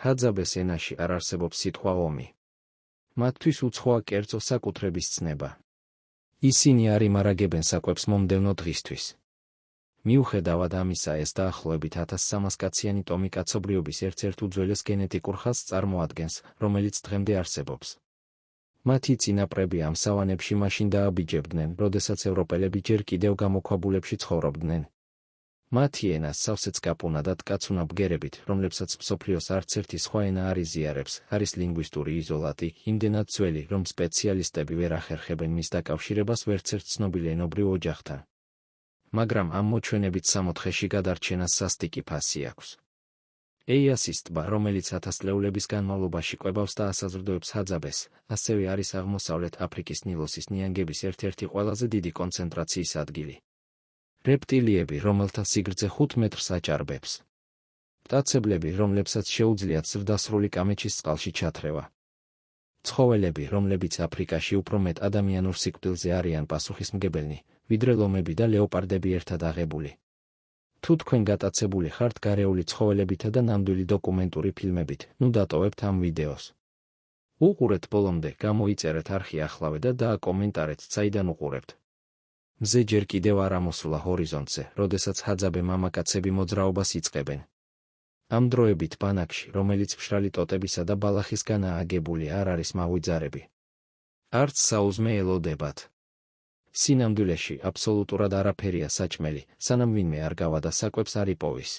ჰაძაბეს ენაში არ არსებობს სიტყვა ომი. მათთვის უცხოა კერძო საკუთრების ცნება. ისინი არ იმარაგებენ საკვებს მომდევნო დღისთვის. მიუხედავად ამისა, ეს დაახლოებით 1300 კაციანი ტომი კაცობრიობის ერთ-ერთ უძველეს გენეტიკურ ხაზს წარმოადგენს, რომელიც დღემდე არსებობს. მათი წინაპრები ამ სავანებში მაშინ დააბიჯებდნენ, როდესაც ევროპელები ჯერ კიდევ გამოქვაბულებში ცხოვრობდნენ. მათი ენა სავსეც გაპუნადად კაცუნა ბგერებით, რომლებსაც მსოფლიოს არც ერთი სხვა ენა არ იზიარებს, არის ლინგვისტური იზოლატი, იმდენად ძველი, რომ სპეციალისტები ვერ ახერხებენ მის დაკავშირებას ვერცერთ ცნობილ ენობრივ ოჯახთან. მაგრამ ამ მოჩვენებით 64-ში გადარჩენას სასტიკი ფასი აქვს. ეიასის ტბა, რომელიც 1000 წლეულების განმავლობაში კვებავს და ასაზრდოებს ჰაძაბეს, ასევე არის აღმოსავლეთ აფრიკის ნილოსის ნიანგების ერთ-ერთი ყველაზე დიდი კონცენტრაციის ადგილი. რეპტილიები, რომელთა სიგრძე 5 მეტრს აჭარბებს. მტაცებლები, რომლებსაც შეუძლიათ ზრდასრული კამეჩის წყალში ჩათრევა. ცხოველები, რომლებიც აფრიკაში უფრო მეტ ადამიანურ სიკვდილზე არიან პასუხისმგებელნი, ვიდრე ლომები და ლეოპარდები ერთად აღებული. თუ თქვენ გატაცებული ხართ გარეული ცხოველებითა და ნამდვილი დოკუმენტური ფილმებით, ნუ დატოვებთ ამ ვიდეოს. უყურეთ ბოლომდე, გამოიწერეთ არხი ახლავე და დააკომენტარეთ, საიდან უყურებთ. მზე ჯერ კიდევ არ ამოსულა ჰორიზონტზე, როდესაც ჰაძაბე მამაკაცები მოძრაობას იწყებენ. ამ დროებით ბანაკში, რომელიც მშრალი ტოტებისა და ბალახისგანაა აგებული, არ არის მაღვიძარები. არც საუზმე ელოდებათ. სინამდვილეში აბსოლუტურად არაფერია საჭმელი, სანამ ვინმე არ გავადა საკვებს არ იპოვის.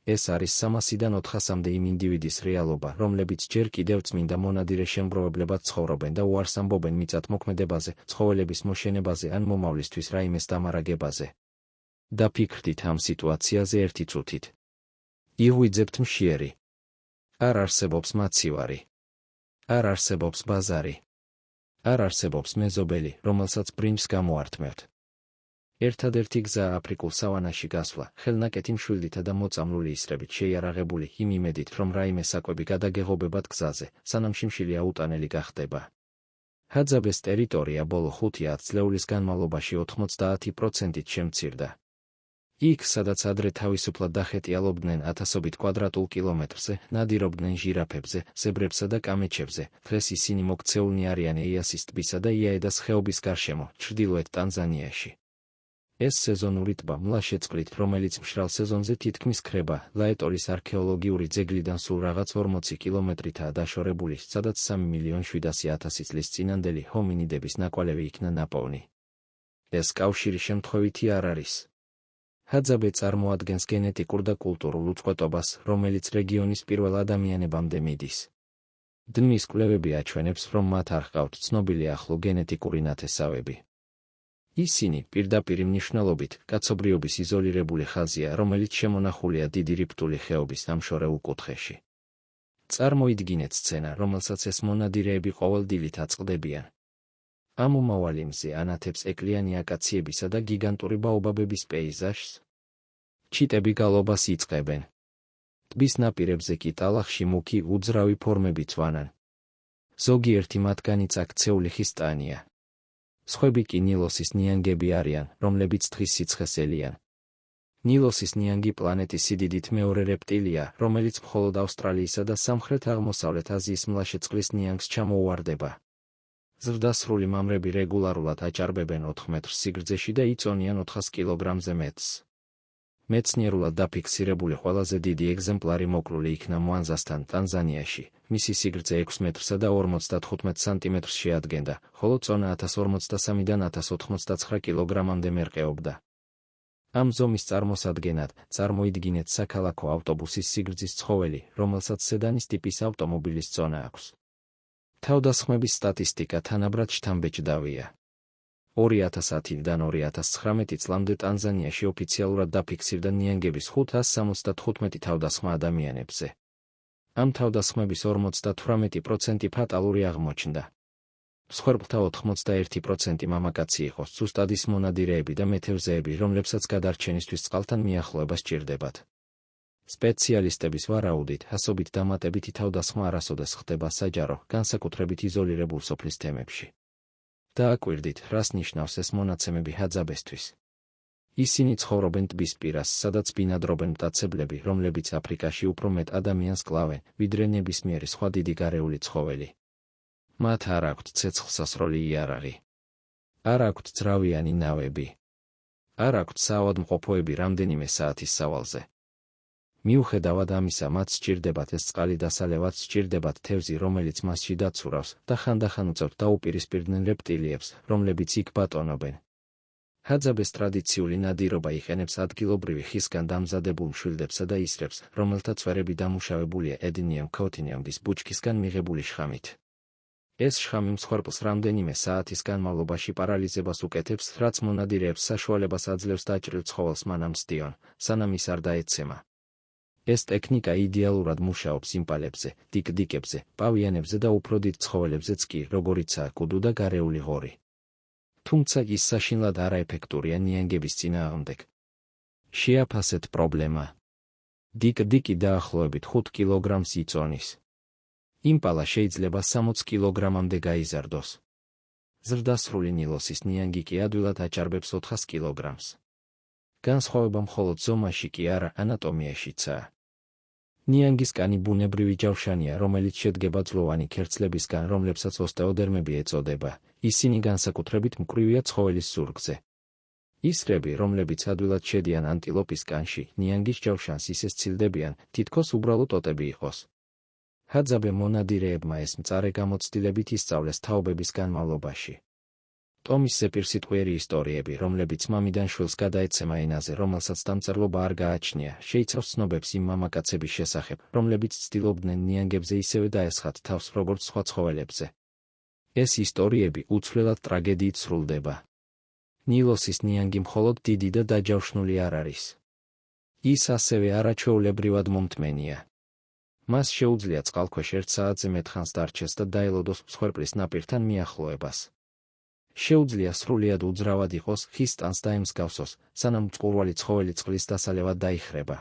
ეს არის 300-დან 400-მდე იმ ინდივიდის რეალობა, რომლებიც ჯერ კიდევ წმინდა მონადირე შემგროვებლებად ცხოვრობენ და უარს ამბობენ მიწათმოქმედებაზე, ცხოველების მოშენებაზე ან მომავლისთვის რაიმეს დამარაგებაზე. დაფიქრდით ამ სიტუაციაზე ერთი წუთით. იღვიძებთ მშიერი. არ არსებობს მაცივარი. არ არსებობს ბაზარი. არ არსებობს მეზობელი, რომელსაც პრინცს გამოართმევთ. ერთადერთი გზა აფრიკულ სავანაში გასვლა, ხელნაკეთი მშვილდითა და მოწამლული ისრებით შეიარაღებული იმ იმედით, რომ რაიმე საკვები გადაგეღობებათ გზაზე, სანამ შიმშილი აუტანელი გახდება. ჰაძაბეს ტერიტორია ბოლო 5-10 წლეულის განმავლობაში 90%-ით შემცირდა. იქ, სადაც ადრე თავისუფლად დახეტიალობდნენ 1000-ობით კვადრატულ კილომეტრზე, ნადირობდნენ ჟირაფებზე, ზებრებსა და კამეჩებზე, დღეს ისინი მოქცეულნი არიან ეიასის ტბისა და იაედას ხეობის გარშემო, ჩრდილოეთ ტანზანიაში. ეს სეზონური ტბა მლაშეწყლით, რომელიც მშრალ სეზონზე თითქმის ქრება, ლაეტორის არქეოლოგიური ძეგლიდან სულ რაღაც 40 კილომეტრითაა დაშორებული, სადაც 3.700.000 წლის წინანდელი ჰომინიდების ნაკვალევი იქნა ნაპოვნი. ეს კავშირი შემთხვევითი არ არის. ჰაძაბე წარმოადგენს გენეტიკურ და კულტურულ უწყვეტობას, რომელიც რეგიონის პირველ ადამიანებამდე მიდის. დნის კვლევები აჩვენებს, რომ მათ არ ჰყავთ ცნობილი ახლო გენეტიკური ნათესავები. ისინი, პირდაპირ მნიშვნელობით, კაცობრიობის იზოლირებული ხაზია, რომელიც შემონახულია დიდი რიფტული ხეობის ამშორეულ კუთხეში. წარმოიდგინეთ სცენა, რომელსაც ეს მონადირეები ყოველ დილით აწყდებიან. ამ უმავალი მზე ანათებს ეკლიანი აკაციებისა და გიგანტური ბაობაბების პეიზაჟს. ჩიტები გალობას იწყებენ. ტბის ნაპირებზე კი ტალახში მუქი, უძრავი ფორმები წვანან. ზოგიერთი მათგანი წაქცეული ხის ტანია. სხვები კი ნილოსის ნიანგები არიან, რომლებიც დღის სიცხეს ელიან. ნილოსის ნიანგი პლანეტის სიდიდით მეორე რეპტილია, რომელიც მხოლოდ ავსტრალიისა და სამხრეთ-აღმოსავლეთ აზიის მლაშეწყლის ნიანგს ჩამოუვარდება. ზრდასრული მამრები რეგულარულად აჭარბებენ 4 მეტრს სიგრძეში და იწონიან 400 კილოგრამზე მეტს. მეცნიერულად დაფიქსირებული ყველაზე დიდი ეგზემპლარი მოკლული იქნა მოანზასთან, ტანზანიაში, მისი სიგრძე 6 მეტრსა და 55 სანტიმეტრს შეადგენდა, ხოლო წონა 1053-დან 1089 კილოგრამამდე მერყეობდა. ამ ზომის წარმოსადგენად, წარმოიდგინეთ საქალაქო ავტობუსის სიგრძის ცხოველი, რომელსაც სედანის ტიპის ავტომობილის წონა აქვს. თავდასხმების სტატისტიკა თანაბრად შთამბეჭდავია. 2010-დან 2019 წლამდე ტანზანიაში ოფიციალურად დაფიქსირდა ნიანგების 575 თავდასხმა ადამიანებზე. ამ თავდასხმების 58% ფატალური აღმოჩნდა. მსხვერპლთა 81% მამაკაცი იყო, ზუსტად ის მონადირეები და მეთევზეები, რომლებსაც გადარჩენისთვის წყალთან მიახლოება სჭირდებათ. სპეციალისტების ვარაუდით, ასობით დამატებითი თავდასხმა არასოდეს ხდება საჯარო, განსაკუთრებით იზოლირებულ სოფლის თემებში. დააკვირდით, რას ნიშნავს ეს მონაცემები ჰაძაბესთვის. ისინი ცხოვრობენ ტბის პირას, სადაც ბინადრობენ მტაცებლები, რომლებიც აფრიკაში უფრო მეტ ადამიანს კლავენ, ვიდრე ნებისმიერი სხვა დიდი გარეული ცხოველი. მათ არ აქვთ ცეცხლსასროლი იარაღი. არ აქვთ ძრავიანი ნავები. არ აქვთ საავადმყოფოები რამდენიმე საათის სავალზე. მიუხედავად ამისა, მათ სჭირდებათ ეს წყალი დასალევად, სჭირდებათ თევზი, რომელიც მასში დაცურავს და ხანდახან უწევთ დაუპირისპირდნენ რეპტილიებს, რომლებიც იქ ბატონობენ. ჰაძაბეს ტრადიციული ნადირობა იყენებს ადგილობრივი ხისგან დამზადებულ მშვილდებსა და ისრებს, რომელთა წვერები დამუშავებულია ედნიემ ქოთინემდის ბუჩქისგან მიღებული შხამით. ეს შხამი მსხვერპლს რამდენიმე საათის განმავლობაში პარალიზებას უკეთებს, რაც მონადირეებს საშუალებას აძლევს დაჭრილ ცხოველს მანამ სდიონ, სანამ ის არ დაეცემა. ეს ტექნიკა იდეალურად მუშაობს იმპალებზე, დიკდიკებზე, პავიანებზე და უფრო დიდ ცხოველებზეც კი, როგორიცაა კუდუ და გარეული ღორი. თუმცა ის საშინლად არაეფექტურია ნიანგების წინააღმდეგ. შეაფასეთ პრობლემა. დიკდიკი დაახლოებით 5 კილოგრამს იწონის. იმპალა შეიძლება 60 კილოგრამამდე გაიზარდოს. ზრდასრული ნილოსის ნიანგი კი ადვილად აჭარბებს 400 კილოგრამს. განსხვავება მხოლოდ ზომაში კი არა, ანატომიაშიცაა. ნიანგის კანი ბუნებრივი ჯავშანია, რომელიც შედგება ძვლოვანი ქერცლებისგან, რომლებსაც ოსტეოდერმები ეწოდება. ისინი განსაკუთრებით მკვრივია ცხოველის ზურგზე. ისრები, რომლებიც ადვილად შედიან ანტილოპის კანში, ნიანგის ჯავშანს ისე სცილდებიან, თითქოს უბრალო ტოტები იყოს. ჰაძაბე მონადირეებმა ეს მწარე გამოცდილებით ისწავლეს თაობების განმავლობაში. ტომის ზეპირსიტყვიერი ისტორიები, რომლებიც მამიდან შვილს გადაეცემა ენაზე, რომელსაც დამწერლობა არ გააჩნია, შეიცავს ცნობებს იმ მამაკაცების შესახებ, რომლებიც ცდილობდნენ ნიანგებზე ისევე დაესხათ თავს, როგორც სხვა ცხოველებზე. ეს ისტორიები უცვლელად ტრაგედიით სრულდება. ნილოსის ნიანგი მხოლოდ დიდი და დაჯავშნული არ არის. ის ასევე არაჩვეულებრივად მომთმენია. მას შეუძლია წყალქვეშ 1 საათზე მეტ ხანს დარჩეს და დაელოდოს მსხვერპლის ნაპირთან მიახლოებას. შეუძლია სრულიად უძრავად იყოს, ხის ტანს დაემსგავსოს, სანამ მწყურვალი ცხოველი წყლის დასალევად დაიხრება.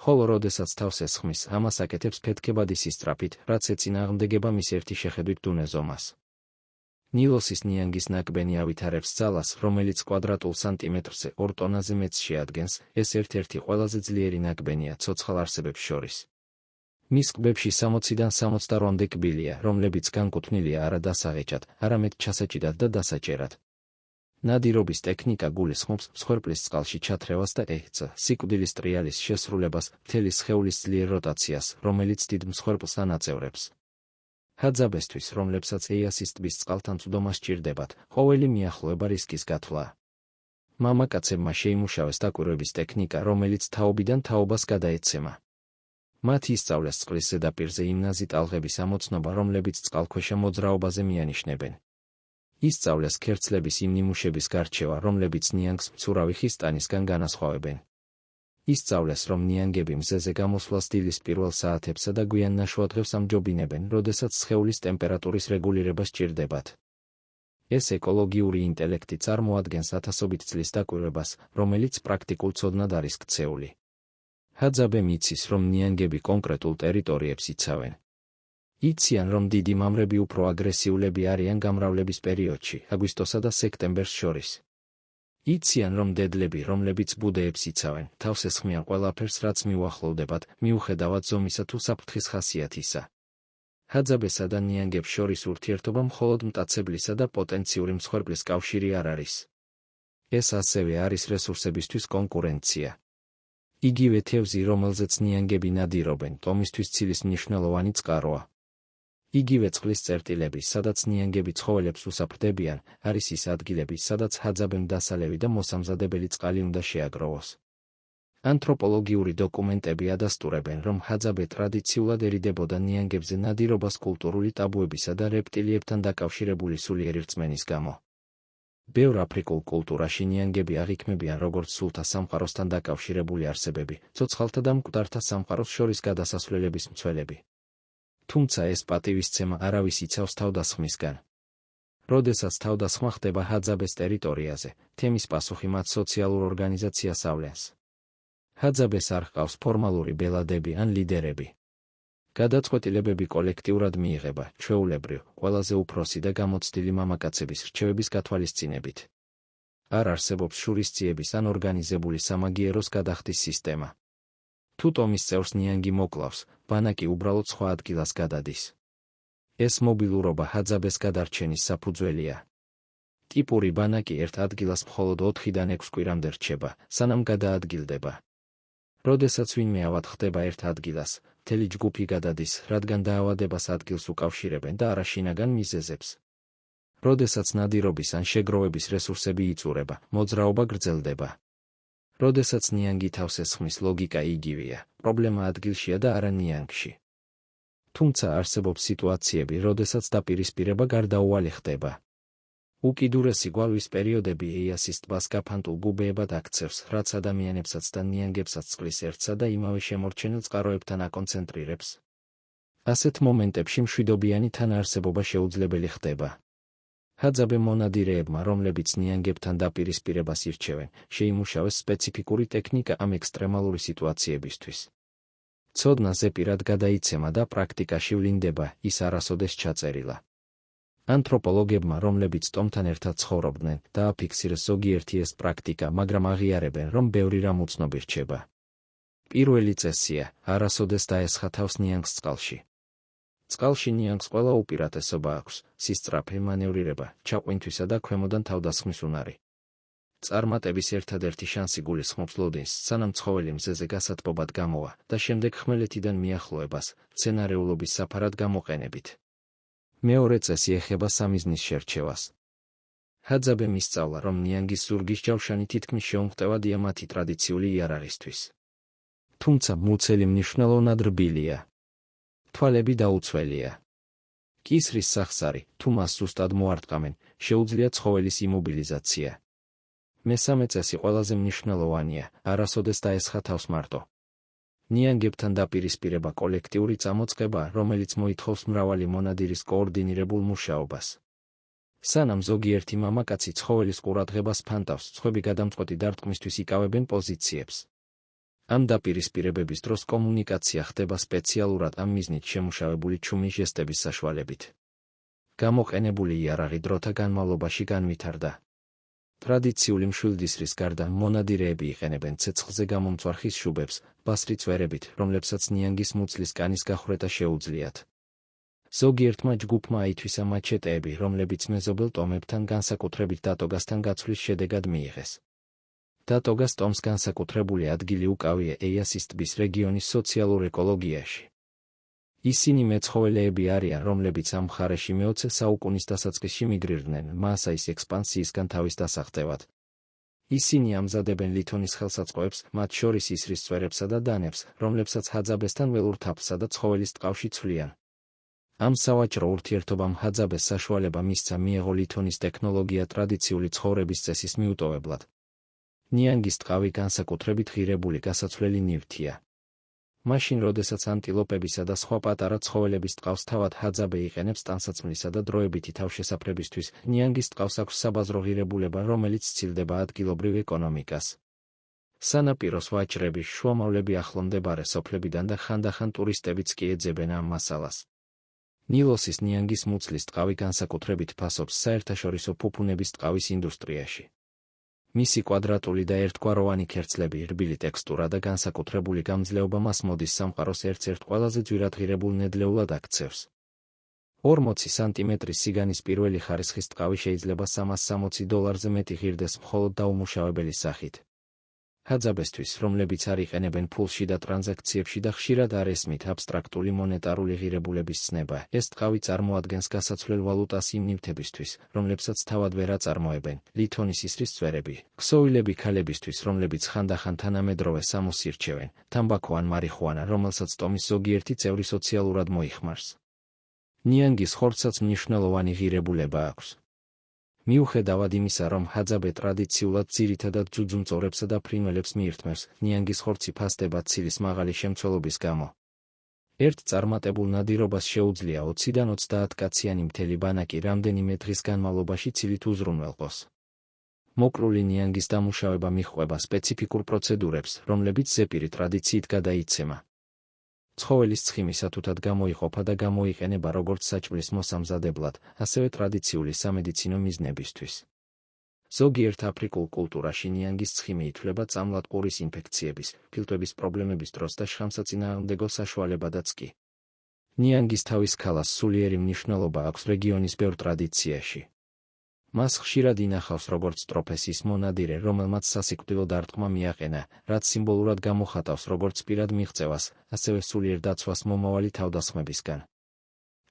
ხოლო როდესაც თავს ესხმის, ამას აკეთებს ფეთქებადი სისწრაფით, რაც ეწინააღმდეგება მის ერთი შეხედვით დუნე ზომას. ნილოსის ნიანგის ნაკბენი ავითარებს ძალას, რომელიც კვადრატულ სანტიმეტრზე 2 ტონაზე მეტს შეადგენს, ეს ერთ-ერთი ყველაზე ძლიერი ნაკბენია ცოცხალ არსებებს შორის. მის ყბებში 60-დან 68-მდე კბილია, რომლებიც განკუთვნილია არა დასაღეჭად, არამედ ჩასაჭიდად და დასაჭერად. ნადირობის ტექნიკა გულისხმობს მსხვერპლის წყალში ჩათრევას და სიკვდილის ტრიალის შესრულებას, მთელი სხეულის ძლიერ როტაციას, რომელიც დიდ მსხვერპლს ანაწევრებს. ჰაძაბესთვის, რომლებსაც ეიასის ტბის წყალთან წვდომა სჭირდებათ, ყოველი მიახლოება რისკის გათვლაა. მამაკაცებმა შეიმუშავეს დაკვირვების ტექნიკა, რომელიც თაობიდან თაობას გადაეცემა. მათ ისწავლეს წყლის ზედაპირზე იმნაზი ტალღების ამოცნობა, რომლებიც წყალქვეშა მოძრაობაზე მიანიშნებენ. ისწავლეს ქერცლების იმ ნიმუშების გარჩევა, რომლებიც ნიანგს მცურავი ხის ტანისგან განასხვავებენ. ისწავლეს, რომ ნიანგები მზეზე გამოსვლას დილის პირველ საათებსა და გვიან ნაშუადღებს ამჯობინებენ, როდესაც სხეულის ტემპერატურის რეგულირება სჭირდებათ. ეს ეკოლოგიური ინტელექტი წარმოადგენს ათასობით წლის დაკვირვებას, რომელიც პრაქტიკულ ცოდნად არის ქცეული. ჰაძაბემ იცის, რომ ნიანგები კონკრეტულ ტერიტორიებს იცავენ. იციან, რომ დიდი მამრები უფრო აგრესიულები არიან გამრავლების პერიოდში, აგვისტოსა და სექტემბერს შორის. იციან, რომ დედლები, რომლებიც ბუდეებს იცავენ, თავს ესხმიან ყველაფერს, რაც მიუახლოვდებათ, მიუხედავად ზომისა თუ საფრთხის ხასიათისა. ჰაძაბესა და ნიანგებს შორის ურთიერთობა მხოლოდ მტაცებლისა და პოტენციური მსხვერპლის კავშირი არ არის. ეს ასევე არის რესურსებისთვის კონკურენცია. იგივე თევზი, რომელზეც ნიანგები ნადირობენ, ტომისთვის ცილის მნიშვნელოვანი წყაროა. იგივე წყლის წერტილები, სადაც ნიანგები ცხოველებს უსაფრდებიან, არის ის ადგილები, სადაც ჰაძაბემ დასალევი და მოსამზადებელი წყალი უნდა შეაგროვოს. ანთროპოლოგიური დოკუმენტები ადასტურებენ, რომ ჰაძაბე ტრადიციულად ერიდებოდა ნიანგებზე ნადირობას კულტურული ტაბუებისა და რეპტილიებთან დაკავშირებული სულიერი რწმენის გამო. ბევრ აფრიკულ კულტურაში ნიანგები აღიქმებიან როგორც სულთა სამყაროსთან დაკავშირებული არსებები, ცოცხალთა და მკვდართა სამყაროს შორის გადასასვლელების მცველები. თუმცა ეს პატივისცემა არავის იცავს თავდასხმისგან. როდესაც თავდასხმა ხდება ჰაძაბეს ტერიტორიაზე, თემის პასუხი მათ სოციალურ ორგანიზაციას ავლენს. ჰაძაბეს არ ჰყავს ფორმალური ბელადები ან ლიდერები. გადაწყვეტილებები კოლექტიურად მიიღება, ჩვეულებრივ, ყველაზე უფროსი და გამოცდილი მამაკაცების რჩევების გათვალისწინებით. არ არსებობს შურისძიების ან ორგანიზებული სამაგიეროს გადახდის სისტემა. თუ ტომის წევრს ნიანგი მოკლავს, ბანაკი უბრალოდ სხვა ადგილას გადადის. ეს მობილურობა ჰაძაბეს გადარჩენის საფუძველია. ტიპური ბანაკი ერთ ადგილას მხოლოდ 4-დან 6 კვირამდე რჩება, სანამ გადაადგილდება. როდესაც ვინმე ავად ხდება ერთ ადგილას, მთელი ჯგუფი გადადის, რადგან დაავადებას ადგილს უკავშირებენ და არა შინაგან მიზეზებს. როდესაც ნადირობის ან შეგროვების რესურსები იწურება, მოძრაობა გრძელდება. როდესაც ნიანგი თავს ესხმის, ლოგიკა იგივეა, პრობლემა ადგილშია და არა ნიანგში. თუმცა არსებობს სიტუაციები, როდესაც დაპირისპირება გარდაუვალი ხდება. უკიდურესი გვალვის პერიოდები ეიასის ტბას გაფანტულ ბუბეებად აქცევს, რაც ადამიანებსაც და ნიანგებსაც წყლის ერთსა და იმავე შემორჩენილ წყაროებთან აკონცენტრირებს. ასეთ მომენტებში მშვიდობიანი თანაარსებობა შეუძლებელი ხდება. ჰაძაბე მონადირეებმა, რომლებიც ნიანგებთან დაპირისპირებას ირჩევენ, შეიმუშავეს სპეციფიკური ტექნიკა ამ ექსტრემალური სიტუაციებისთვის. ცოდნა ზეპირად გადაიცემა და პრაქტიკაში ვლინდება, ის არასოდეს ჩაწერილა. ანთროპოლოგებმა, რომლებიც ტომთან ერთად ცხოვრობდნენ, დააფიქსირეს ზოგიერთი ეს პრაქტიკა, მაგრამ აღიარებენ, რომ ბევრი რამ უცნობი რჩება. პირველი წესია, არასოდეს დაესხა თავს ნიანგს წყალში. წყალში ნიანგს ყველა უპირატესობა აქვს, სისწრაფე მანევრირება, ჩაყვინთვისა და ქვემოდან თავდასხმის უნარი. წარმატების ერთადერთი შანსი გულისხმობს ლოდინს, სანამ ცხოველი მზეზე გასათბობად გამოვა და შემდეგ ხმელეთიდან მიახლოებას, მცენარეულობის საფარად გამოყენებით. მეორე წესი ეხება სამიზნის შერჩევას. ჰაძაბემ ისწავლა, რომ ნიანგის ზურგის ჯავშანი თითქმის შეუმღწევადია მათი ტრადიციული იარაღისთვის. თუმცა მუცელი მნიშვნელოვნად რბილია. თვალები დაუცველია. კისრის სახსარი, თუ მას ზუსტად მოარტყამენ, შეუძლია ცხოველის იმობილიზაცია. მესამე წესი ყველაზე მნიშვნელოვანია, არასოდეს დაესხა თავს მარტო. ნიანგებთან დაპირისპირება კოლექტიური წამოწყება, რომელიც მოითხოვს მრავალი მონადირის კოორდინირებულ მუშაობას. სანამ ზოგიერთი მამაკაცი ცხოველის ყურადღებას ფანტავს, სხვები გადამწყვეტი დარტყმისთვის იკავებენ პოზიციებს. ამ დაპირისპირებების დროს კომუნიკაცია ხდება სპეციალურად ამ მიზნით შემუშავებული ჩუმი ჟესტების საშუალებით. გამოყენებული იარაღი დროთა განმავლობაში განვითარდა. ტრადიციული მშვილდისრის გარდა მონადირეები იყენებენ ცეცხლზე გამომწვარ ხის შუბებს, ბასრი წვერებით, რომლებსაც ნიანგის მუცლის კანის გახვრეტა შეუძლიათ. ზოგიერთმა ჯგუფმა აითვისა მაჩეტეები, რომლებიც მეზობელ ტომებთან განსაკუთრებით დატოგასთან გაცვლის შედეგად მიიღეს. დატოგას ტომს განსაკუთრებული ადგილი უკავია ეიასის ტბის რეგიონის სოციალურ ეკოლოგიაში. ისინი მეცხოველეები არიან, რომლებიც ამ მხარეში მე-20 საუკუნის დასაწყისში მიგრირდნენ მასაის ექსპანსიისგან თავის დასაღწევად. ისინი ამზადებენ ლითონის ხელსაწყოებს, მათ შორის ისრის წვერებსა და დანებს, რომლებსაც ჰაძაბესთან ველურ თაფლსა და ცხოველის ტყავში ცვლიან. ამ სავაჭრო ურთიერთობამ ჰაძაბეს საშუალება მისცა მიეღო ლითონის ტექნოლოგია ტრადიციული ცხოვრების წესის მიუტოვებლად. ნიანგის ტყავი განსაკუთრებით ღირებული გასაცვლელი ნივთია. მაშინ, როდესაც ანტილოპებისა და სხვა პატარა ცხოველების ტყავს თავად ჰაძაბე იყენებს ტანსაცმლისა და დროებითი თავშესაფრებისთვის, ნიანგის ტყავს აქვს საბაზრო ღირებულება, რომელიც სცილდება ადგილობრივ ეკონომიკას. სანაპიროს ვაჭრები, შუამავლები ახლომდებარე სოფლებიდან და ხანდახან ტურისტებიც კი ეძებენ ამ მასალას. ნილოსის ნიანგის მუცლის ტყავი განსაკუთრებით ფასობს საერთაშორისო ფუფუნების ტყავის ინდუსტრიაში. მისი კვადრატული და ერთგვაროვანი ქერცლები, რბილი ტექსტურა და განსაკუთრებული გამძლეობა მას მოდის სამყაროს ერთ-ერთ ყველაზე ძვირად ღირებულ ნედლეულად აქცევს. 40 სანტიმეტრის სიგანის პირველი ხარისხის ტყავი შეიძლება $360-ზე მეტი ღირდეს მხოლოდ დაუმუშავებელი სახით. ჰაძაბესთვის, რომლებიც არ იყენებენ ფულში და ტრანზაქციებში და ხშირად არ ესმით აბსტრაქტული მონეტარული ღირებულების ცნება, ეს ტყავი წარმოადგენს გასაცვლელ ვალუტას იმ ნივთებისთვის, რომლებსაც თავად ვერ აწარმოებენ, ლითონის ისრის წვერები, ქსოვილები ქალებისთვის, რომლებიც ხანდახან თანამედროვე სამოსს ირჩევენ, თამბაქო ან მარიხუანა, რომელსაც ტომის ზოგიერთი წევრი სოციალურად მოიხმარს. ნიანგის ხორცსაც მნიშვნელოვანი ღირებულება აქვს. მიუხედავად იმისა, რომ ჰაძაბე ტრადიციულად ძირითადად ძუძუმწოვრებსა და ფრინველებს მიირთმევს, ნიანგის ხორცი ფასდება ცილის მაღალი შემცველობის გამო. ერთ წარმატებულ ნადირობას შეუძლია 20-დან 30 კაციანი მთელი ბანაკი რამდენიმე დღის განმავლობაში ცილით უზრუნველყოს. მოკრული ნიანგის დამუშავება მიჰყვება სპეციფიკურ პროცედურებს, რომლებიც ზეპირი ტრადიციით გადაიცემა. ცხოველის ცხიმი სათუთად გამოიყოფა და გამოიყენება როგორც საჭმლის მოსამზადებლად, ასევე ტრადიციული სამედიცინო მიზნებისთვის. ზოგიერთ აფრიკულ კულტურაში ნიანგის ცხიმი ითვლება წამლად ყურის ინფექციების, ფილტვების პრობლემების დროს და შხამსაწინააღმდეგო საშუალებადაც კი. ნიანგის თავის ქალას სულიერი მნიშვნელობა აქვს რეგიონის ბევრ ტრადიციაში. მას ხშირად ინახავს როგორც ტროფესის მონადირე, რომელმაც სასიკვდილო დარტყმა მიაყენა, რაც სიმბოლურად გამოხატავს როგორც პირად მიღწევას, ასევე სულიერ დაცვას მომავალი თავდასხმებისგან.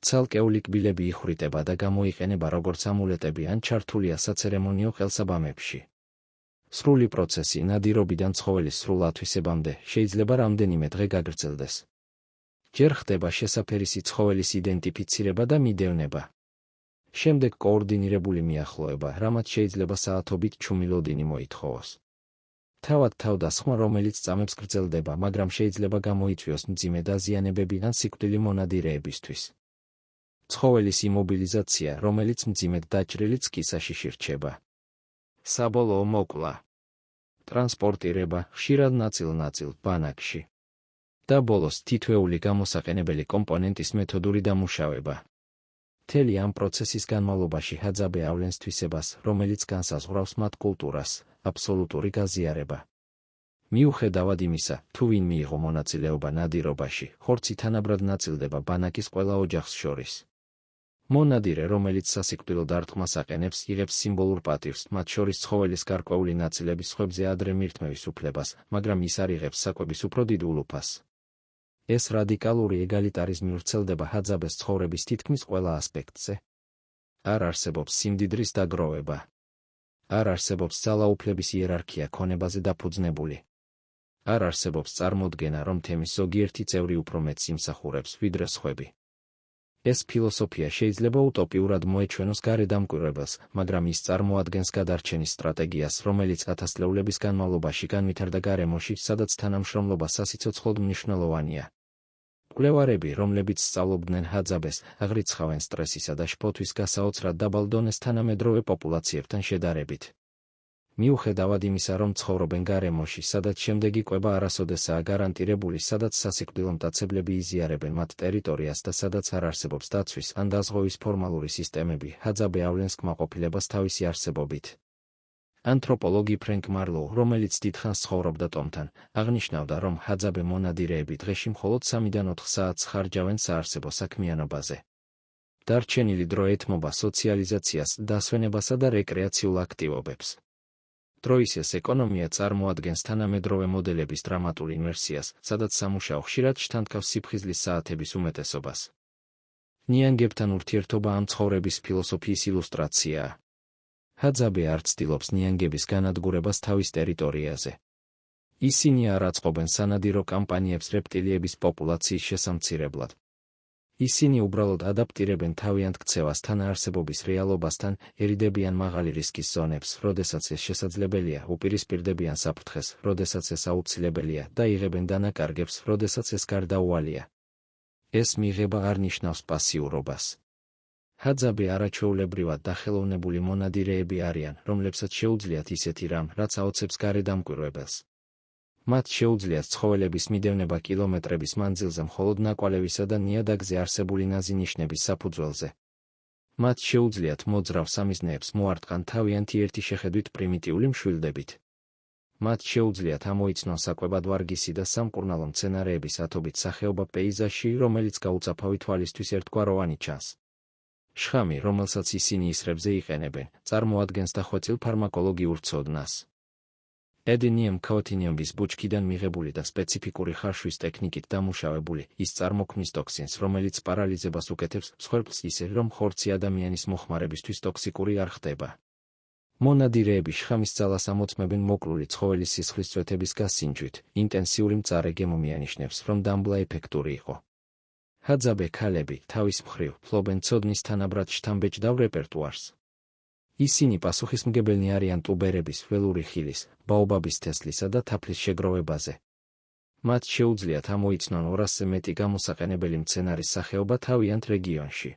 ცალკეული კბილები იხვრიტება და გამოიყენება როგორც ამულეტები ან ჩართულია საცერემონიო ხელსაბამებში. სრული პროცესი ნადირობიდან ცხოველის სრულ ათვისებამდე შეიძლება რამდენიმე დღე გაგრძელდეს. ჯერ ხდება შესაფერისი ცხოველის იდენტიფიცირება და მიდევნება. შემდეგ კოორდინირებული მიახლოება, რამაც შეიძლება საათობით ჩუმილოდინი მოითხოვოს. თავად თავდასხმა, რომელიც წამებს გრძელდება, მაგრამ შეიძლება გამოიწვიოს მძიმე დაზიანებები ან სიკვდილი მონადირეებისთვის. ცხოველის იმობილიზაცია, რომელიც მძიმედ დაჭრილიც კისაში რჩება. საბოლოო მოკლა. ტრანსპორტირება, ხშირად ნაწილ-ნაწილ, ბანაკში. და ბოლოს თითოეული გამოსაყენებელი კომპონენტის მეთოდური დამუშავება. მთელი ამ პროცესის განმავლობაში ჰაძაბე ავლენს თვისებას, რომელიც განსაზღვრავს მათ კულტურას, აბსოლუტური გაზიარება. მიუხედავად იმისა, თუ ვინ მიიღო მონაწილეობა ნადირობაში, ხორცი თანაბრად ნაწილდება ბანაკის ყველა ოჯახს შორის. მონადირე, რომელიც სასიკვდილო დარტყმას აყენებს, იღებს სიმბოლურ პატივს, მათ შორის ცხოველის გარკვეული ნაწილების სხვებზე ადრე მირთმევის უფლებას, მაგრამ ის არ იღებს საკვების უფრო დიდ ულუფას. ეს რადიკალური ეგალიტარიზმი ვრცელდება ჰაძაბეს ცხოვრების თითქმის ყველა ასპექტზე. არ არსებობს სიმდიდრის დაგროვება. არ არსებობს ძალაუფლების იერარქია ქონებაზე დაფუძნებული. არ არსებობს წარმოდგენა, რომ თემის ზოგიერთი წევრი უფრო მეტს იმსახურებს, ვიდრე სხვები. ეს ფილოსოფია შეიძლება უტოპიურად მოეჩვენოს გარედამკვირვებელს, მაგრამ ის წარმოადგენს გადარჩენის სტრატეგიას, რომელიც ათასწლეულების განმავლობაში განვითარდა გარემოში, სადაც თანამშრომლობა სასიცოცხლოდ მნიშვნელოვანია. მკვლევარები, რომლებიც სწავლობდნენ ჰაძაბეს, აღრიცხავენ სტრესისა და შფოთვის გასაოცრად დაბალ დონეს თანამედროვე პოპულაციებთან შედარებით. მიუხედავად იმისა, რომ ცხოვრობენ გარემოში, სადაც შემდეგი კვება არასოდესაა გარანტირებული, სადაც სასიკვდილო მტაცებლები იზიარებენ მათ ტერიტორიას და სადაც არ არსებობს დაცვის ან დაზღვევის ფორმალური სისტემები, ჰაძაბე ავლენს კმაყოფილებას თავისი არსებობით. ანთროპოლოგი ფრენკ მარლოუ, რომელიც დიდხანს ცხოვრობდა ტომთან, აღნიშნავდა, რომ ჰაძაბე მონადირეები დღეში მხოლოდ 3-დან 4 საათს ხარჯავენ საარსებო საქმიანობაზე. დარჩენილი დრო ეთმობა სოციალიზაციას, დასვენებასა და რეკრეაციულ აქტივობებს. დროის ეს ეკონომია წარმოადგენს თანამედროვე მოდელების დრამატულ ინვერსიას, სადაც სამუშაო ხშირად შთანთქავს სიფხიზლის საათების უმეტესობას. ნიანგებთან ურთიერთობა ამ ცხოვრების ფილოსოფიის ილუსტრაციაა. ჰაძაბე არ ცდილობს ნიანგების განადგურებას თავის ტერიტორიაზე. ისინი არ აწყობენ სანადირო კამპანიებს რეპტილიების პოპულაციის შესამცირებლად. ისინი უბრალოდ ადაპტირებენ თავიანთ ქცევას თანაარსებობის რეალობასთან, ერიდებიან მაღალი რისკის ზონებს, როდესაც ეს შესაძლებელია, უპირისპირდებიან საფრთხეს, როდესაც ეს აუცილებელია და იღებენ დანაკარგებს, როდესაც ეს გარდაუვალია. ეს მიღება არ ნიშნავს პასიურობას. ჰაძაბე არაჩვეულებრივად დახელოვნებული მონადირეები არიან, რომლებსაც შეუძლიათ ისეთი რამ, რაც აოცებს გარედამკვირვებელს. მათ შეუძლიათ ცხოველების მიდევნება კილომეტრების მანძილზე მხოლოდ ნაკვალევისა და ნიადაგზე არსებული ნაზი ნიშნების საფუძველზე. მათ შეუძლიათ მოძრავ სამიზნეებს მოარტყან თავიანთი ერთი შეხედვით პრიმიტიული მშვილდებით. მათ შეუძლიათ ამოიცნონ საკვებად ვარგისი და სამკურნალო მცენარეების ათობით სახეობა პეიზაჟში, რომელიც გაუწაფავი თვალისთვის ერთგვაროვანი ჩანს. შხამი, რომელსაც ისინი ისრებზე იყენებენ, წარმოადგენს დახვეწილ ფარმაკოლოგიურ ცოდნას. ედენიემ ქაოთინიუმის ბუჩქიდან მიღებული და სპეციფიკური ხარშვის ტექნიკით დამუშავებული, ის წარმოქმნის ტოქსინს, რომელიც პარალიზებას უკეთებს მსხვერპლს ისე, რომ ხორცი ადამიანის მოხმარებისთვის ტოქსიკური არ ხდება. მონადირეები შხამის ძალას ამოწმებენ მოკლული ცხოველის სისხლისწვეთების გასინჯვით, ინტენსიური მწარე გემო მიანიშნებს, რომ დამბლა ეფექტური იყო. ჰაძაბე ქალები, თავის მხრივ, ფლობენ ცოდნის თანაბრად შთამბეჭდავ რეპერტუარს. ისინი პასუხისმგებელნი არიან ტუბერების, ველური ხილის, ბაობაბის თესლისა და თაფლის შეგროვებაზე. მათ შეუძლიათ ამოიცნონ 200-ზე მეტი გამოსაყენებელი მცენარის სახეობა თავიანთ რეგიონში.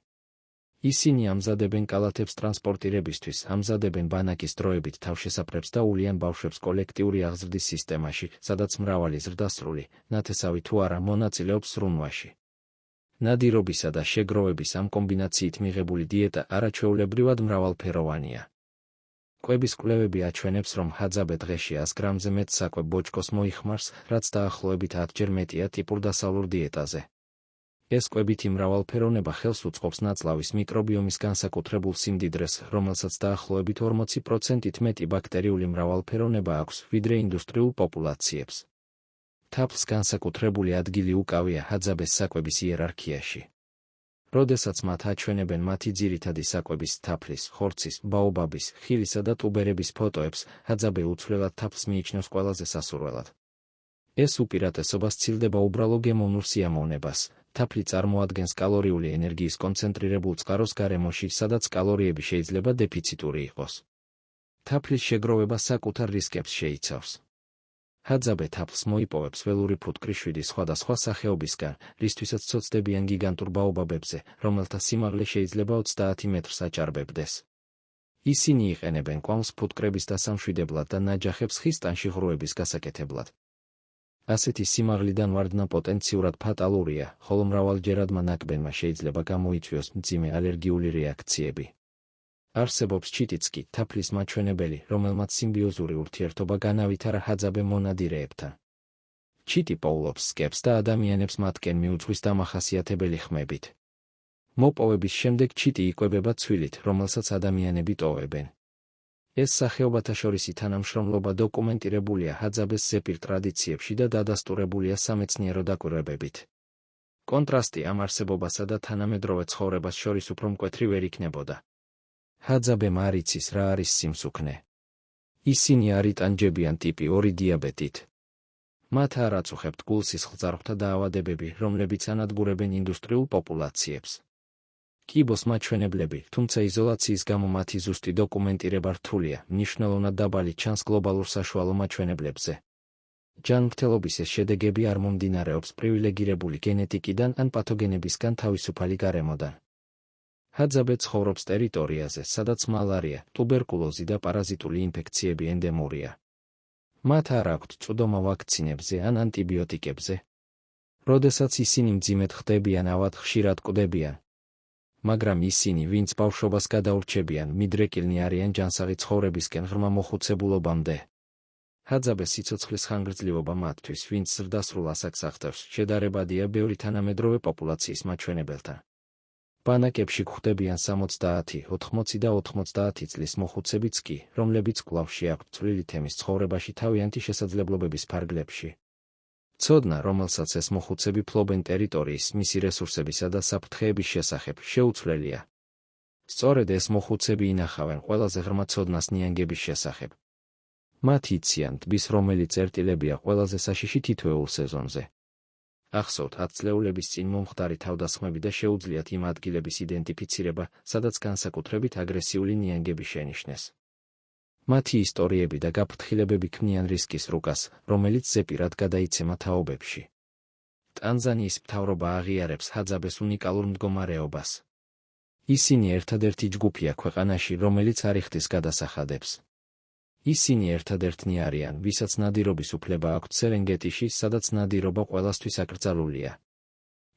ისინი ამზადებენ კალათებს ტრანსპორტირებისთვის, ამზადებენ ბანაკის დროებით თავშესაფრებს და ულიან ბავშვებს კოლექტიური აღზრდის სისტემაში, სადაც მრავალი ზრდასრული, ნათესავი თუ არა მონაწილეობს ზრუნვაში. ნადირობისა და შეგროვების ამ კომბინაციით მიღებული დიეტა არაჩვეულებრივად მრავალფეროვანია. კვების კვლევები აჩვენებს, რომ ჰაძაბე დღეში 100 გრამზე მეტ საკვებ ბოჭკოს მოიხმარს, რაც დაახლოებით 10-ჯერ მეტია ტიპურ დასავლურ დიეტაზე. ეს კვებითი მრავალფეროვნება ხელს უწყობს ნაწლავის მიკრობიომის განსაკუთრებულ სიმდიდრეს, რომელსაც დაახლოებით 40%-ით მეტი ბაქტერიული მრავალფეროვნება აქვს, ვიდრე ინდუსტრიულ პოპულაციებს. თაფლს განსაკუთრებული ადგილი უკავია ჰაძაბეს საკვების იერარქიაში. როდესაც მათ აჩვენებენ მათი ძირითადი საკვების თაფლის, ხორცის, ბაობაბის, ხილისა და ტუბერების ფოტოებს, ჰაძაბე უცვლელად თაფლს მიიჩნევს ყველაზე სასურველად. ეს უპირატესობა სცილდება უბრალო გემოვნურ სიამოვნებას. თაფლი წარმოადგენს კალორიული ენერგიის კონცენტრირებულ წყაროს გარემოში, სადაც კალორიები შეიძლება დეფიციტური იყოს. თაფლის შეგროვება საკუთარ რისკებს შეიცავს. ჰაძაბე თაფლს მოიპოვებს ველური ფუტკრიშვიდის სხვადასხვა სახეობისგან, რისთვისაც ცოცდებიან გიგანტურ ბაობაბებზე, რომელთა სიმაღლე შეიძლება 30 მეტრს აჭარბებდეს. ისინი იყენებენ კვამლს ფუტკრების დასამშვიდებლად და ნაჯახებს ხის ტანში ღრუების გასაკეთებლად. ასეთი სიმაღლიდან ვარდნა პოტენციურად ფატალურია, ხოლო მრავალჯერადმა ნაკბენმა შეიძლება გამოიწვიოს მძიმე ალერგიული რეაქციები. არსებობს ჩიტიც კი, თაფლის მაჩვენებელი, რომელმაც სიმბიოზური ურთიერთობა განავითარა ჰაძაბე მონადირეებთან. ჩიტი პოულობს სკებს და ადამიანებს მათკენ მიუძღვის დამახასიათებელი ხმებით. მოპოვების შემდეგ ჩიტი იკვებება ცვილით, რომელსაც ადამიანები ტოვებენ. ეს სახეობათა შორისი თანამშრომლობა დოკუმენტირებულია ჰაძაბეს ზეპირ ტრადიციებში და დადასტურებულია სამეცნიერო დაკვირვებებით. კონტრასტი ამ არსებობასა და თანამედროვე ცხოვრებას შორის უფრო მკვეთრი ვერ იქნებოდა. ჰაძაბემ არ იცის რა არის სიმსუქნე. ისინი არ იტანჯებიან ტიპი 2 დიაბეტით. მათ არ აწუხებთ გულსისხლძარღვთა დაავადებები, რომლებიც ანადგურებენ ინდუსტრიულ პოპულაციებს. კიბოს მაჩვენებლები, თუმცა იზოლაციის გამო მათი ზუსტი დოკუმენტირება რთულია, მნიშვნელოვნად დაბალი ჩანს გლობალურ საშუალო მაჩვენებლებზე. ჯანმრთელობის ეს შედეგები არ მომდინარეობს პრივილეგირებული გენეტიკიდან ან პათოგენებისგან თავისუფალი გარემოდან. ჰაძაბე ცხოვრობს ტერიტორიაზე, სადაც მალარია, ტუბერკულოზი და პარაზიტული ინფექციები ენდემურია. მათ არ აქვთ წვდომა ვაქცინებზე ან ანტიბიოტიკებზე. როდესაც ისინი მძიმედ ხდებიან, ავად ხშირად კვდებიან. მაგრამ ისინი, ვინც ბავშვობას გადაურჩებიან, მიდრეკილნი არიან ჯანსაღი ცხოვრებისკენ ღრმა მოხუცებულობამდე. ჰაძაბეს სიცოცხლის ხანგრძლივობა მათთვის, ვინც ზრდასრულ ასაკს აღწევს, შედარებადია ბევრი თანამედროვე პოპულაციის მაჩვენებელთან. ბანაკებში გვხვდებიან 70, 80 და 90 წლის მოხუცებიც კი, რომლებიც კვლავ აქვთ წვლილი თემის ცხოვრებაში თავიანთი შესაძლებლობების ფარგლებში. ცოდნა, რომელსაც ეს მოხუცები ფლობენ ტერიტორიის, მისი რესურსებისა და საფრთხეების შესახებ, შეუცვლელია. სწორედ ეს მოხუცები ინახავენ ყველაზე ღრმა ცოდნას ნიანგების შესახებ. მათ იციან ტბის რომელი წერტილებია ყველაზე საშიში თითოეულ სეზონზე. ახსოვთ 10 წლეულების წინ მომხდარი თავდასხმები და შეუძლიათ იმ ადგილების იდენტიფიცირება, სადაც განსაკუთრებით აგრესიული ნიანგები შენიშნეს. მათი ისტორიები და გაფრთხილებები ქმნიან რისკის რუკას, რომელიც ზეპირად გადაიცემა თაობებში. ტანზანიის მთავრობა აღიარებს ჰაძაბეს უნიკალურ მდგომარეობას. ისინი ერთადერთი ჯგუფია ქვეყანაში, რომელიც არ იხდის გადასახადებს. ისინი ერთადერთნი არიან, ვისაც ნადირობის უფლება აქვთ სერენგეტიში, სადაც ნადირობა ყველასთვის აკრძალულია.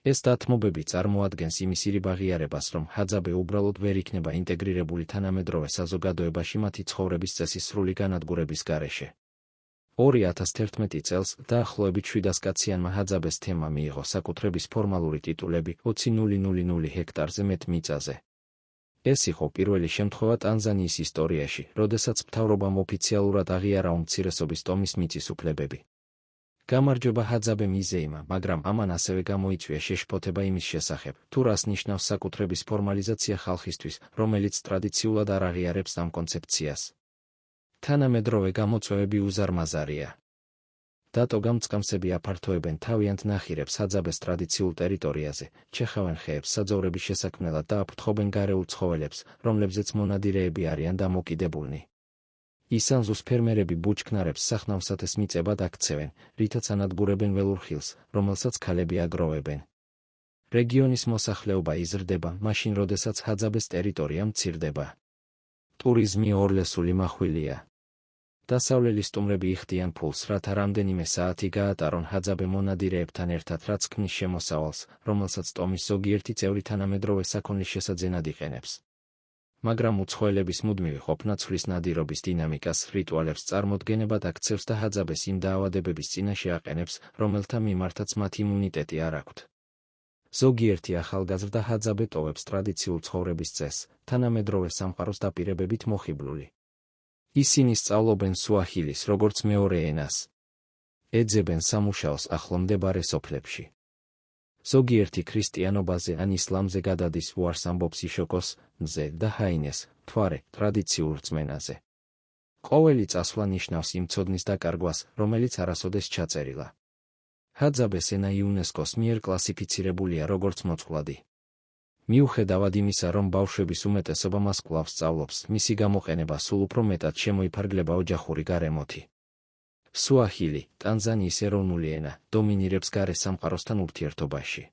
ეს დათმობები წარმოადგენს იმის ირიბ აღიარებას, რომ ჰაძაბე უბრალოდ ვერ იქნება ინტეგრირებული თანამედროვე საზოგადოებაში მათი ცხოვრების წესის სრული განადგურების გარეშე. 2011 წელს დაახლოებით 700 კაციანმა ჰაძაბეს თემა მიიღო საკუთრების ფორმალური ტიტულები 20,000 ჰექტარზე მეტ მიწაზე. ეს იყო პირველი შემთხვევა ტანზანიის ისტორიაში, როდესაც მთავრობამ ოფიციალურად აღიარა უმცირესობის ტომის მიწის უფლებები. გამარჯობა ჰაძაბე მიზეიმა, მაგრამ ამან ასევე გამოიწვია შეშფოთება იმის შესახებ, თუ რას ნიშნავს საკუთრების ფორმალიზაცია ხალხისთვის, რომელიც ტრადიციულად არ აღიარებს ამ კონცეფციას. თანამედროვე გამოწვევები უზარმაზარია. დატო გამწყამსები აფართოებენ თავიანთ ნახირებს ჰაძაბეს ტრადიციულ ტერიტორიაზე, ჩეხავენ ხეებს საძოვრების შესაქმნელად და აფრთხობენ გარეულ ცხოველებს, რომლებზეც მონადირეები არიან დამოკიდებულნი. ისანზუს ფერმერები ბუჩქნარებს სახნავსათეს მიწებად აქცევენ, რითაც ანადგურებენ ველურ ხილს, რომელსაც ქალები აგროვებენ. რეგიონის მოსახლეობა იზრდება, მაშინ როდესაც ჰაძაბეს ტერიტორია მცირდება. ტურიზმი ორლესული მახვილია. დასავლელი სტუმრები იხდიან ფულს, რათა რამდენიმე საათი გაატარონ ჰაძაბე მონადირეებთან ერთად, რაც ქმნის შემოსავალს, რომელსაც ტომის ზოგიერთი წევრი თანამედროვე საქონლის შესაძენად იყენებს. მაგრამ უცხოელების მუდმივი ყოფნა ცვლის ნადირობის დინამიკას, რიტუალებს წარმოდგენებად აქცევს და ჰაძაბეს იმ დაავადებების წინაშე აყენებს, რომელთა მიმართაც მათ იმუნიტეტი არ აქვთ. ზოგიერთი ახალგაზრდა ჰაძაბე ტოვებს ტრადიციულ ცხოვრების წესს, თანამედროვე სამყაროს დაპირებებით მოხიბლული. ისინი სწავლობენ სუაჰილის როგორც მეორე ენას. ეძებენ სამუშაოს ახლო მდებარე სოფლებში. ზოგიერთი ქრისტიანობაზე ან ისლამზე გადადის უარს ამბობს იშოკოს, მზე და ჰაინეს, მთვარე, ტრადიციულ რწმენაზე. ყოველი წასვლა ნიშნავს იმ ცოდნის დაკარგვას, რომელიც არასოდეს ჩაწერილა. ჰაძაბეს ენა იუნესკოს მიერ კლასიფიცირებულია როგორც მოწყვლადი. მიუხედავად იმისა, რომ ბავშვების უმეტესობა მას კვლავ სწავლობს, მისი გამოყენება სულ უფრო მეტად შემოიფარგლება ოჯახური გარემოთი. სუაჰილი, ტანზანიის ეროვნული ენა, დომინირებს გარე სამყაროსთან ურთიერთობაში.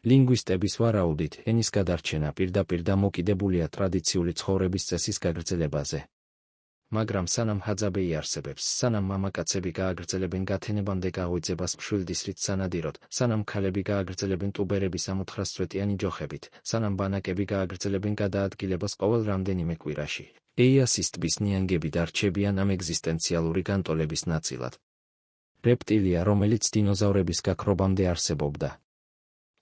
ლინგვისტების ვარაუდით, ენის გადარჩენა პირდაპირ დამოკიდებულია ტრადიციული ცხოვრების წესის გაგრძელებაზე. მაგრამ სანამ ჰაძაბე იარსებებს, სანამ მამაკაცები გააგრძელებენ გათენებამდე გაღვიძებას მშვილდისრით სანადიროდ, სანამ ქალები გააგრძელებენ ტუბერების ამოთხრასწვეტიანი ჯოხებით, სანამ ბანაკები გააგრძელებენ გადაადგილებას ყოველ რამდენიმე კვირაში, ეიასის ტბის ნიანგები დარჩებიან ამ ეგზისტენციალური განტოლების ნაწილად. რეპტილია, რომელიც დინოზავრების გაქრობამდე არსებობდა.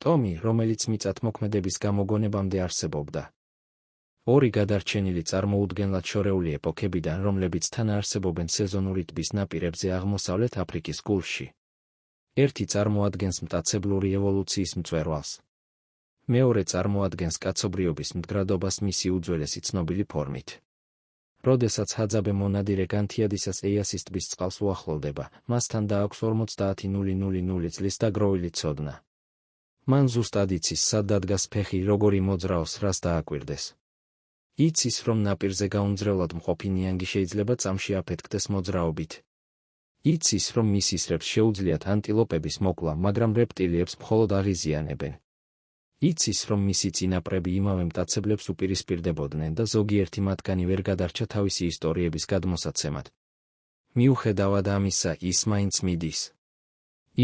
ტომი, რომელიც მიწათმოქმედების გამოგონებამდე არსებობდა. ორი გადარჩენილი წარმოუდგენლად შორეული ეპოქებიდან, რომლებიც თან არსებობენ სეზონური ტბის ნაპირებზე აღმოსავლეთ აფრიკის გულში. ერთი წარმოადგენს მტაცებლური ევოლუციის მწვერვალს. მეორე წარმოადგენს კაცობრიობის მდგრადობას მისი უძველესი ცნობილი ფორმით. როდესაც ჰაძაბე მონადირე განთიადისას ეიასის ტბის წყალს უახლოვდება, მასთან დააქვს 50,000 წლის დაგროვილი ცოდნა. მან ზუსტად იცის, სად დადგას ფეხი, როგორი მოძრაოს, რას დააკვირდეს. იცის, რომ ნაპირზე გაუმძლევლად მყოფი ნიანგი შეიძლება წამში აფეთქდეს მოძრაობით. იცის, რომ მის ისრებს შეუძლიათ ანტილოპების მოკვლა, მაგრამ რეპტილიებს მხოლოდ აღიზიანებენ. იცის, რომ მისი წინაპრები იმავე მტაცებლებს უპირისპირდებოდნენ და ზოგიერთი მათგანი ვერ გადარჩა თავისი ისტორიების გადმოსაცემად. მიუხედავად ამისა, ის მაინც მიდის.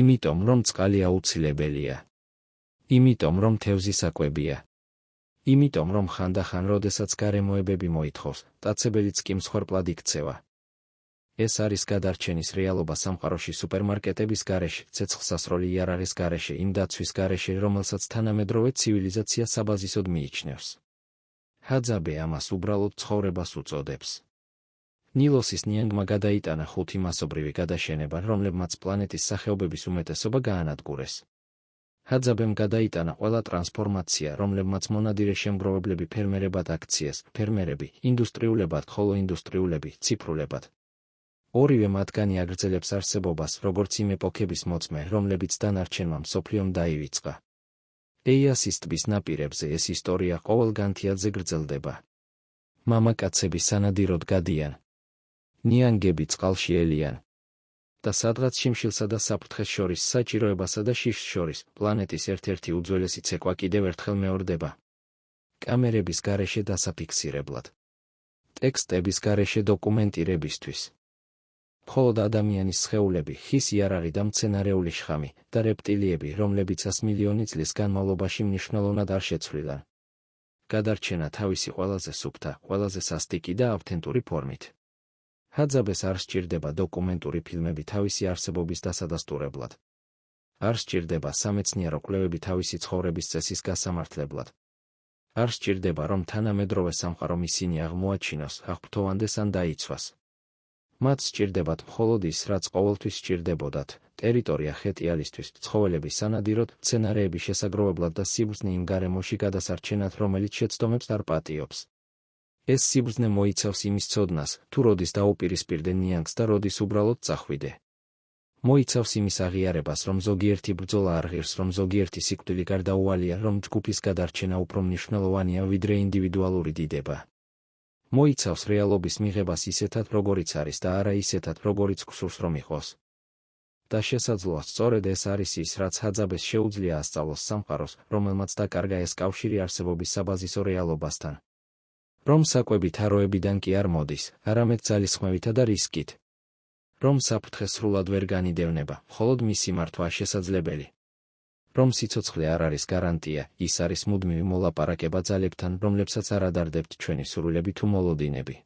იმიტომ, რომ წყალი აუცილებელია. იმიტომ, რომ თევზი საკვებია. იმიტომ, რომ ხანდახან, როდესაც გარემოებები მოითხოვს, მტაცებელიც კი მსხვერპლად იქცევა. ეს არის გადარჩენის რეალობა სამყაროში სუპერმარკეტების გარეშე, ცეცხლსასროლი იარაღის გარეშე, იმ დაცვის გარეშე, რომელსაც თანამედროვე ცივილიზაცია საბაზისოდ მიიჩნევს. ჰაძაბე ამას უბრალოდ ცხოვრებას უწოდებს. ნილოსის ნიანგმა გადაიტანა 5 მასობრივი გადაშენება, რომლებმაც პლანეტის სახეობების უმეტესობა გაანადგურეს. ჰაძაბემ გადაიტანა ყველა ტრანსფორმაცია, რომლებმაც მონადირე შემგროვებლები ფერმერებად აქციეს, ფერმერები, ინდუსტრიულებად, ხოლო ინდუსტრიულები, ციფრულებად. ორივე მათგანი აგრძელებს არსებობას, როგორც იმ ეპოქების მოწმე, რომლებიც დანარჩენმა მსოფლიომ დაივიწყა. ეიასის ტბის ნაპირებზე ეს ისტორია ყოველ განთიადზე გრძელდება. მამაკაცები სანადიროდ გადიან. ნიანგები წყალში ელიან. და სადღაც შიმშილსა და საფრთხეს შორის, საჭიროებასა და შიშს შორის, პლანეტის ერთ-ერთი უძველესი ცეკვა კიდევ ერთხელ მეორდება. კამერების გარეშე დასაფიქსირებლად. ტექსტების გარეშე დოკუმენტირებისთვის. მხოლოდ ადამიანის სხეულები, ხის იარაღი და მცენარეული შხამი და რეპტილიები, რომლებიც 100 მილიონი წლის განმავლობაში მნიშვნელოვნად არ შეცვლილან. გადარჩენა თავისი ყველაზე სუფთა, ყველაზე სასტიკი და ავთენტური ფორმით. ჰაძაბეს არ სჭირდება დოკუმენტური ფილმები თავისი არსებობის დასადასტურებლად. არ სჭირდება სამეცნიერო კვლევები თავისი ცხოვრების წესის გასამართლებლად. არ სჭირდება, რომ თანამედროვე სამყარო ისინი აღმოაჩინოს, აღფრთოვანდეს ან დაიცვას. მათ სჭირდებათ მხოლოდ ის, რაც ყოველთვის სჭირდებოდათ: ტერიტორია ხეტიალისთვის, ცხოველები სანადიროდ, მცენარეების შესაგროვებლად და სიბრძნე იმ გარემოში გადასარჩენად, რომელიც შეცდომებს არ პატიობს. ეს სიბრძნე მოიცავს იმის ცოდნას, თუ როდის დაუპირისპირდე ნიანგს და როდის უბრალოდ წახვიდე. მოიცავს იმის აღიარებას, რომ ზოგიერთი ბრძოლა არ ღირს, რომ ზოგიერთი სიკვდილი გარდაუვალია, რომ ჯგუფის გადარჩენა უფრო მნიშვნელოვანია ვიდრე ინდივიდუალური დიდება. მოიცავს რეალობის მიღებას ისეთად, როგორიც არის და არა ისეთად, როგორიც გსურს რომ იყოს. და შესაძლოა სწორედ ეს არის ის, რაც ჰაძაბეს შეუძლია ასწავლოს სამყაროს, რომელმაც დაკარგა ეს კავშირი არსებობის საბაზისო რეალობასთან. რომ საკვები თაროებიდან კი არ მოდის, არამედ ძალისხმევითა და რისკით. რომ საფრთხე სრულად ვერ განიდევნება, მხოლოდ მისი მართვა შესაძლებელი. რომ სიცოცხლე არ არის გარანტია, ის არის მუდმივი მოლაპარაკება ძალებთან, რომლებსაც არ ადარდებთ ჩვენი სურვილები თუ მოლოდინები.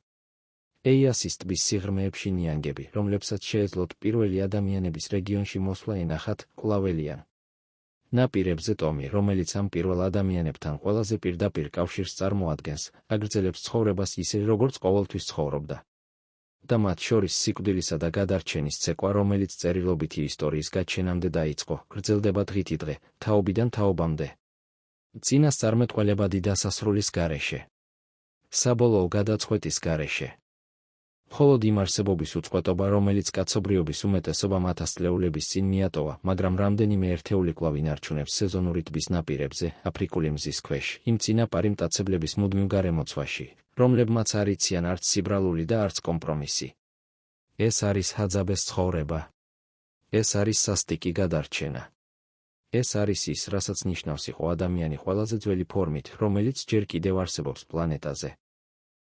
ეიასის ტბის სიღრმეებში ნიანგები, რომლებსაც შეეძლოთ პირველი ადამიანების რეგიონში მოსვლა ენახათ, კვლაველიან. ნაპირებზე ტომი, რომელიც ამ პირველ ადამიანებთან ყველაზე პირდაპირ კავშირს წარმოადგენს, აგრძელებს ცხოვრებას ისე, როგორც ყოველთვის ცხოვრობდა. და მათ შორის სიკვდილისა და გადარჩენის ცეკვა, რომელიც წერილობითი ისტორიის გაჩენამდე დაიწყო, გრძელდება დღითი დღე, თაობიდან თაობამდე. წინასწარმეტყველებადი დასასრულის გარეშე. საბოლოო გადაწყვეტის გარეშე. მხოლოდ იმ არსებობის უწყვეტობა, რომელიც კაცობრიობის უმეტესობამ ათასწლეულების წინ მიატოვა, მაგრამ რამდენიმე ერთეული კვლავ ინარჩუნებს სეზონური ტბის ნაპირებზე, აფრიკული მზის ქვეშ, იმ წინაპარი მტაცებლების მუდმივ გარემოცვაში, რომლებმაც არ იციან არც სიბრალული და არც კომპრომისი. ეს არის ჰაძაბეს ცხოვრება. ეს არის სასტიკი გადარჩენა. ეს არის ის, რასაც ნიშნავს იყო ადამიანი ყველაზე ძველი ფორმით, რომელიც ჯერ კიდევ არსებობს პლანეტაზე.